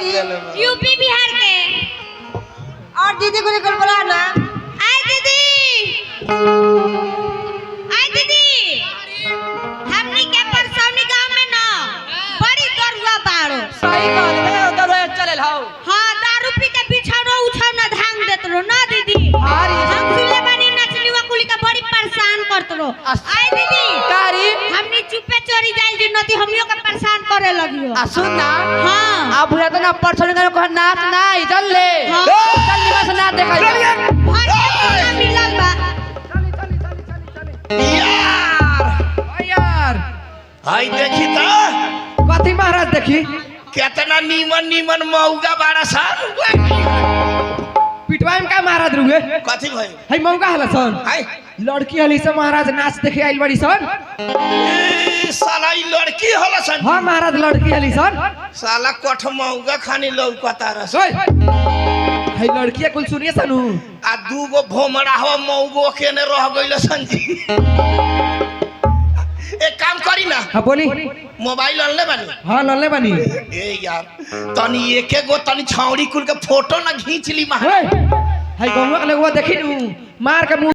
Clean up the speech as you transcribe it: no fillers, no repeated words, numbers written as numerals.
UP Bihar के। और दीदी को निकल बोला ना। आय दीदी, आय दीदी, हमनी के परसौनी गांव में ना बड़ी दरुआ बाड़ो। सही कहल बे दरुआ चलल हाउ। हां, दारू पी के बिछौना उछौना धांग देत रो ना दीदी। हारी हम सुले बानी नचलीवा कुली का बड़ी परेशान करत रो। आय दीदी, कारी हमनी चुपे चोरी जाइल जी नती हमियो के परेशान करे लगियो। आ सुन ना। हां, अब भुला तो ना परछन का को नाच नाई चल ले। हाँ। चल निमा से नाच देखाई। हां ये मिलल बा। यार हाय देखी त कथी महाराज देखी केतना नीमन नीमन मौगा बाड़ा सन पिटवाई में का महाराज रुगे कथी भई हई मौका हला सन हाय लड़की हली से महाराज नाच देखे आइल बड़ी सन। ए साला ई लड़की होला सन हां महाराज लड़की हली सन। साला कोठ मौगा खानी लौकता रस ओए हई लड़किया कुल सुनिए सनु आ दूगो भोमड़ा हो मौगो केने रह गइल सन जी। एक काम करी ना हां बोली मोबाइल अनले बानी हां लल्ले बनी ए यार तनी एके गो तनी छौड़ी कुल के फोटो ना खींच ली मार ओए हई गौवा के लगवा देखी नु मार के मुंह